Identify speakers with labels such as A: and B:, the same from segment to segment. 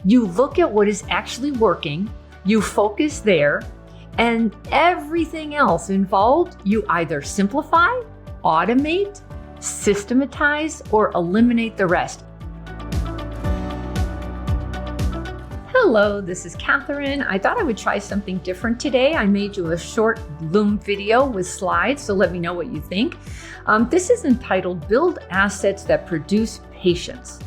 A: You look at what is actually working, you focus there, and everything else involved, you either simplify, automate, systematize, or eliminate the rest. Hello, this is Catherine. I thought I would try something different today. I made you a short Loom video with slides, so let me know what you think. This is entitled Build Assets That Produce Patience.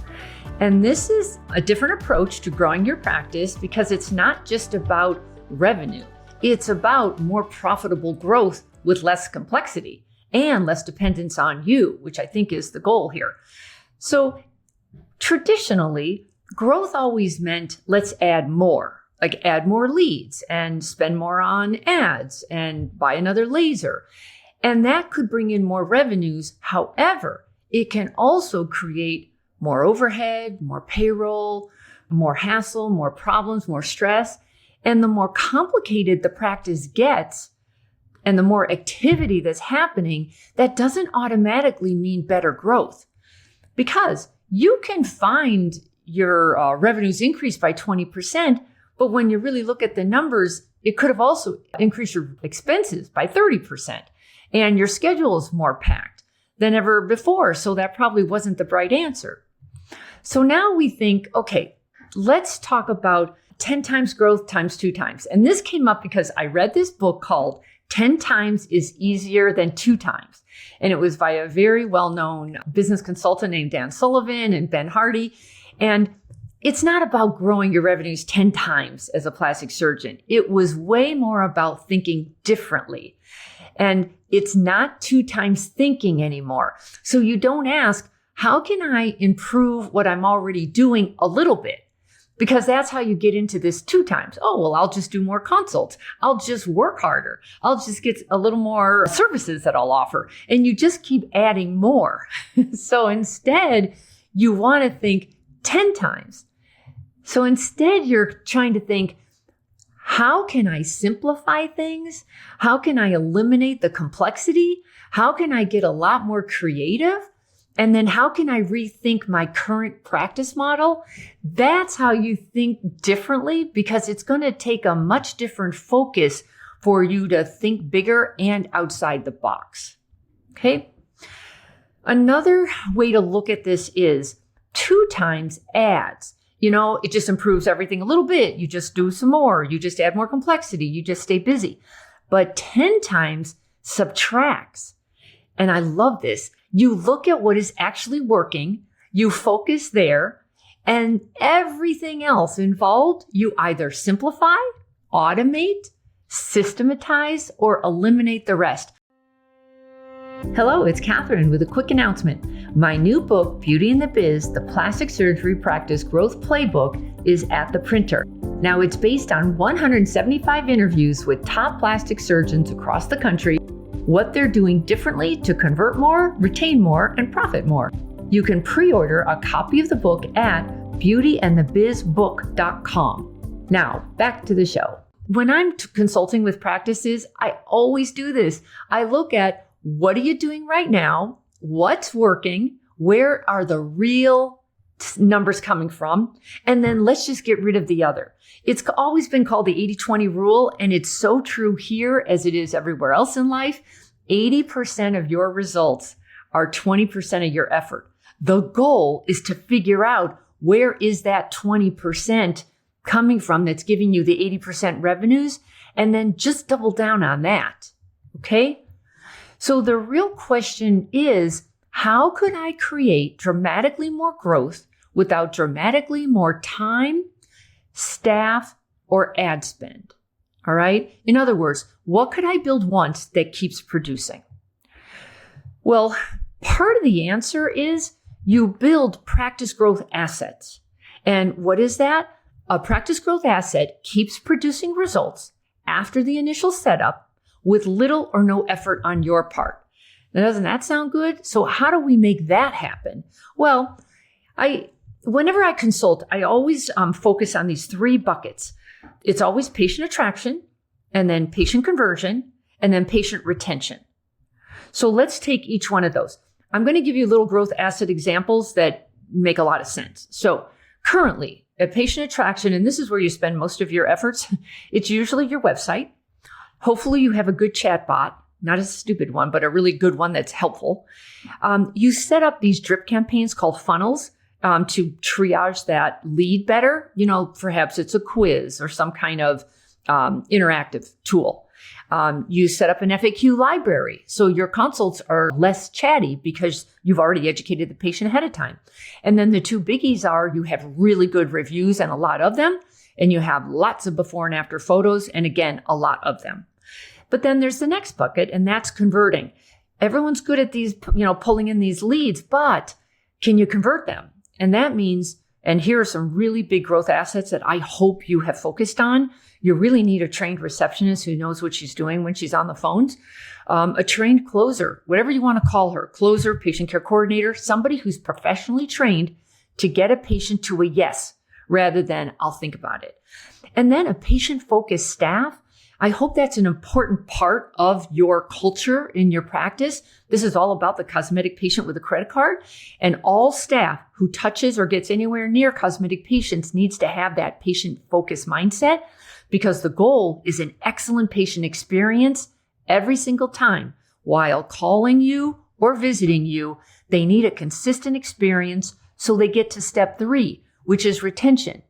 A: And this is a different approach to growing your practice because it's not just about revenue. It's about more profitable growth with less complexity and less dependence on you, which I think is the goal here. So traditionally, growth always meant let's add more, like add more leads and spend more on ads and buy another laser. And that could bring in more revenues. However, it can also create more overhead, more payroll, more hassle, more problems, more stress. And the more complicated the practice gets and the more activity that's happening, that doesn't automatically mean better growth. Because you can find your revenues increase by 20%, but when you really look at the numbers, it could have also increased your expenses by 30%. And your schedule is more packed than ever before. So that probably wasn't the right answer. So now we think, okay, let's talk about 10 times growth times 2 times. And this came up because I read this book called 10 Times is Easier Than 2 Times. And it was by a very well-known business consultant named Dan Sullivan and Ben Hardy. And it's not about growing your revenues 10 times as a plastic surgeon. It was way more about thinking differently. And it's not 2 times thinking anymore. So you don't ask, how can I improve what I'm already doing a little bit? Because that's how you get into this 2 times. Oh, well, I'll just do more consults. I'll just work harder. I'll just get a little more services that I'll offer. And you just keep adding more. So instead, you want to think 10 times. So instead, you're trying to think, how can I simplify things? How can I eliminate the complexity? How can I get a lot more creative? And then how can I rethink my current practice model? That's how you think differently, because it's going to take a much different focus for you to think bigger and outside the box. Okay. Another way to look at this is 2 times adds. You know, it just improves everything a little bit. You just do some more. You just add more complexity. You just stay busy. But 10 times subtracts. And I love this. You look at what is actually working. You focus there. And everything else involved, you either simplify, automate, systematize, or eliminate the rest. Hello, it's Catherine with a quick announcement. My new book, Beauty and the Biz, the Plastic Surgery Practice Growth Playbook, is at the printer. Now, it's based on 175 interviews with top plastic surgeons across the country, what they're doing differently to convert more, retain more, and profit more. You can pre-order a copy of the book at beautyandthebizbook.com. Now, back to the show. When I'm consulting with practices, I always do this. I look at, what are you doing right now? What's working? Where are the real numbers coming from? And then let's just get rid of the other. It's always been called the 80-20 rule, and it's so true here as it is everywhere else in life. 80% of your results are 20% of your effort. The goal is to figure out, where is that 20% coming from that's giving you the 80% revenues, and then just double down on that. Okay? So the real question is, how could I create dramatically more growth without dramatically more time, staff, or ad spend? All right. In other words, what could I build once that keeps producing? Well, part of the answer is you build practice growth assets. And what is that? A practice growth asset keeps producing results after the initial setup with little or no effort on your part. Now, doesn't that sound good? So how do we make that happen? Well, whenever I consult, I always focus on these 3 buckets. It's always patient attraction, and then patient conversion, and then patient retention. So let's take each one of those. I'm going to give you little growth asset examples that make a lot of sense. So Currently, at patient attraction, and this is where you spend most of your efforts, it's usually your website. Hopefully you have a good chat bot, not a stupid one, but a really good one that's helpful. You set up these drip campaigns called funnels to triage that lead better. Perhaps it's a quiz or some kind of interactive tool. You set up an FAQ library, so your consults are less chatty because you've already educated the patient ahead of time. And then the two biggies are you have really good reviews and a lot of them, and you have lots of before and after photos, and again, a lot of them. But then there's the next bucket, and that's converting. Everyone's good at these, pulling in these leads, but can you convert them? And that means, and here are some really big growth assets that I hope you have focused on. You really need a trained receptionist who knows what she's doing when she's on the phones. A trained closer, whatever you want to call her, closer, patient care coordinator, somebody who's professionally trained to get a patient to a yes rather than I'll think about it. And then a patient-focused staff. I hope that's an important part of your culture in your practice. This is all about the cosmetic patient with a credit card. And all staff who touches or gets anywhere near cosmetic patients needs to have that patient-focused mindset, because the goal is an excellent patient experience every single time. While calling you or visiting you, they need a consistent experience so they get to step 3, which is retention.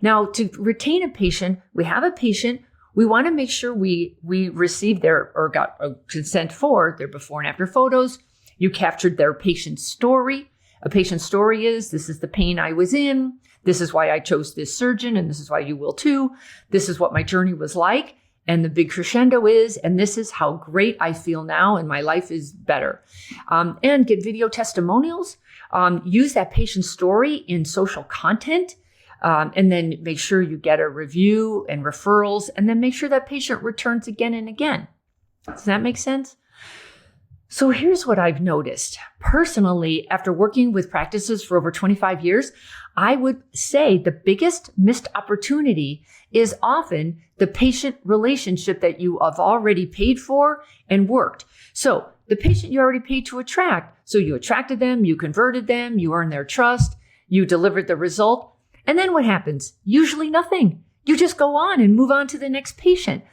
A: Now, to retain a patient, we have a patient. We want to make sure we received or got a consent for their before and after photos. You captured their patient story. A patient story is, this is the pain I was in. This is why I chose this surgeon, and this is why you will too. This is what my journey was like. And the big crescendo is, and this is how great I feel now, and my life is better. And get video testimonials. Use that patient story in social content. And then make sure you get a review and referrals, and then make sure that patient returns again and again. Does that make sense? So here's what I've noticed. Personally, after working with practices for over 25 years, I would say the biggest missed opportunity is often the patient relationship that you have already paid for and worked. So the patient you already paid to attract, so you attracted them, you converted them, you earned their trust, you delivered the result. And then what happens? Usually nothing. You just go on and move on to the next patient.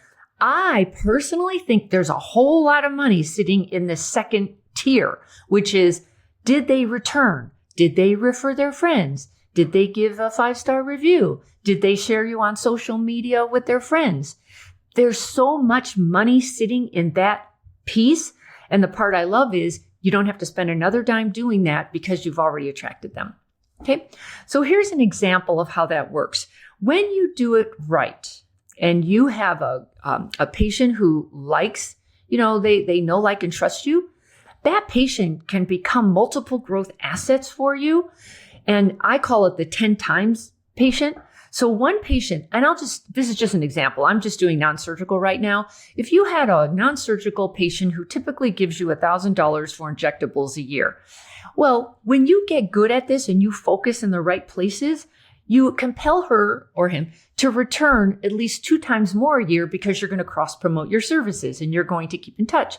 A: I personally think there's a whole lot of money sitting in the second tier, which is, did they return? Did they refer their friends? Did they give a 5-star review? Did they share you on social media with their friends? There's so much money sitting in that piece. And the part I love is you don't have to spend another dime doing that because you've already attracted them. Okay, so here's an example of how that works. When you do it right, and you have a patient who likes, they know, like, and trust you, that patient can become multiple growth assets for you. And I call it the 10 times patient. So one patient, and this is just an example. I'm just doing non-surgical right now. If you had a non-surgical patient who typically gives you $1,000 for injectables a year, well, when you get good at this and you focus in the right places, you compel her or him to return at least 2 times more a year because you're going to cross-promote your services and you're going to keep in touch.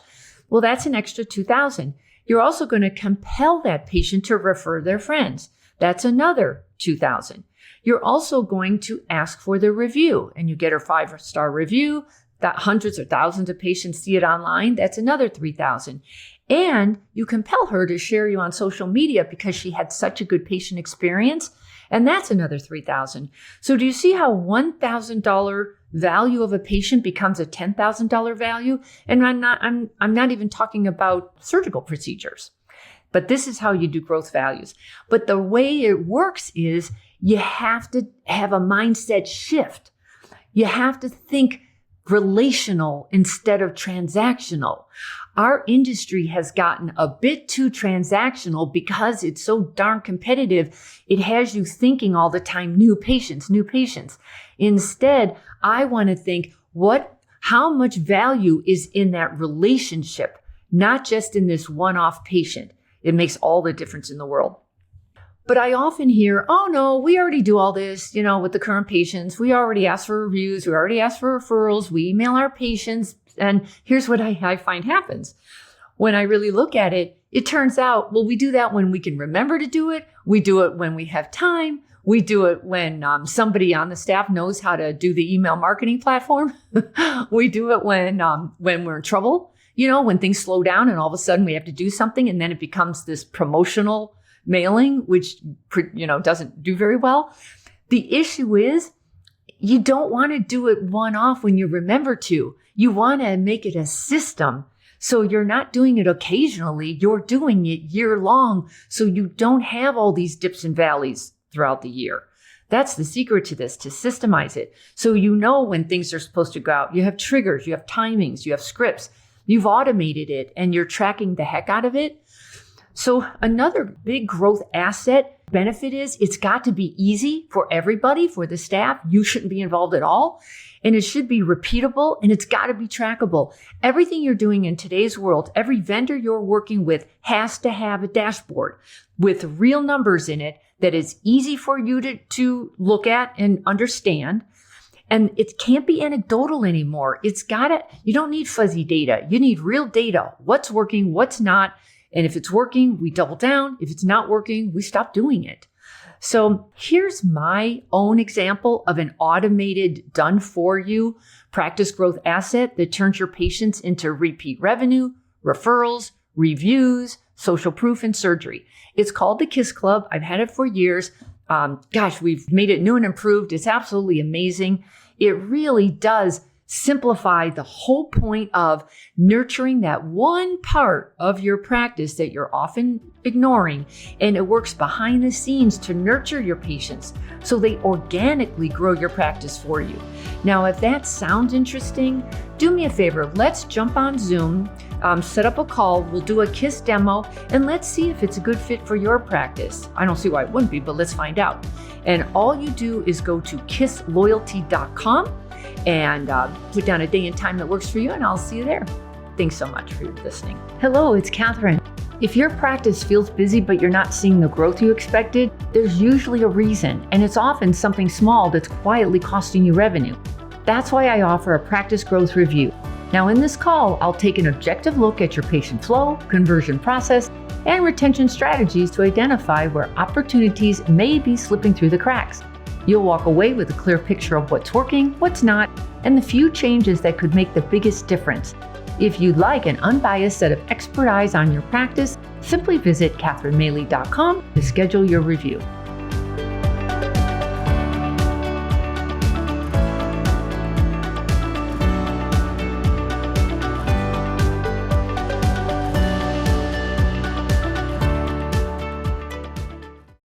A: Well, that's an extra $2,000. You're also going to compel that patient to refer their friends. That's another $2,000. You're also going to ask for the review, and you get her 5-star review. That hundreds or thousands of patients see it online. That's another $3,000. And you compel her to share you on social media because she had such a good patient experience. And that's another $3,000. So do you see how $1,000 value of a patient becomes a $10,000 value? And I'm not even talking about surgical procedures, but this is how you do growth values. But the way it works is you have to have a mindset shift. You have to think relational instead of transactional. Our industry has gotten a bit too transactional because it's so darn competitive. It has you thinking all the time, new patients, new patients. Instead, I want to think how much value is in that relationship, not just in this one-off patient. It makes all the difference in the world. But I often hear, oh no, we already do all this, with the current patients. We already ask for reviews. We already ask for referrals. We email our patients. And here's what I find happens. When I really look at it, it turns out, well, we do that when we can remember to do it. We do it when we have time. We do it when somebody on the staff knows how to do the email marketing platform. We do it when we're in trouble, when things slow down and all of a sudden we have to do something, and then it becomes this promotional mailing, which, doesn't do very well. The issue is you don't want to do it one-off when you remember to. You want to make it a system. So you're not doing it occasionally, you're doing it year long, so you don't have all these dips and valleys throughout the year. That's the secret to this, to systemize it. So when things are supposed to go out. You have triggers, you have timings, you have scripts. You've automated it and you're tracking the heck out of it. So another big growth asset benefit is it's got to be easy for everybody, for the staff. You shouldn't be involved at all. And it should be repeatable and it's got to be trackable. Everything you're doing in today's world, every vendor you're working with has to have a dashboard with real numbers in it that is easy for you to look at and understand. And it can't be anecdotal anymore. You don't need fuzzy data. You need real data. What's working, what's not. And if it's working, we double down. If it's not working, we stop doing it. So here's my own example of an automated, done for you practice growth asset that turns your patients into repeat revenue, referrals, reviews, social proof, and surgery. It's called the KISS Club. I've had it for years. We've made it new and improved. It's absolutely amazing. It really does simplify the whole point of nurturing that one part of your practice that you're often ignoring. And it works behind the scenes to nurture your patients so they organically grow your practice for you. Now, if that sounds interesting, do me a favor. Let's jump on Zoom, set up a call. We'll do a KISS demo and let's see if it's a good fit for your practice. I don't see why it wouldn't be, but let's find out. And all you do is go to kissloyalty.com and put down a day and time that works for you, and I'll see you there. Thanks so much for listening. Hello, it's Catherine. If your practice feels busy but you're not seeing the growth you expected, there's usually a reason, and it's often something small that's quietly costing you revenue. That's why I offer a practice growth review. Now in this call, I'll take an objective look at your patient flow, conversion process, and retention strategies to identify where opportunities may be slipping through the cracks. You'll walk away with a clear picture of what's working, what's not, and the few changes that could make the biggest difference. If you'd like an unbiased set of expert eyes on your practice, simply visit catherinemaley.com to schedule your review.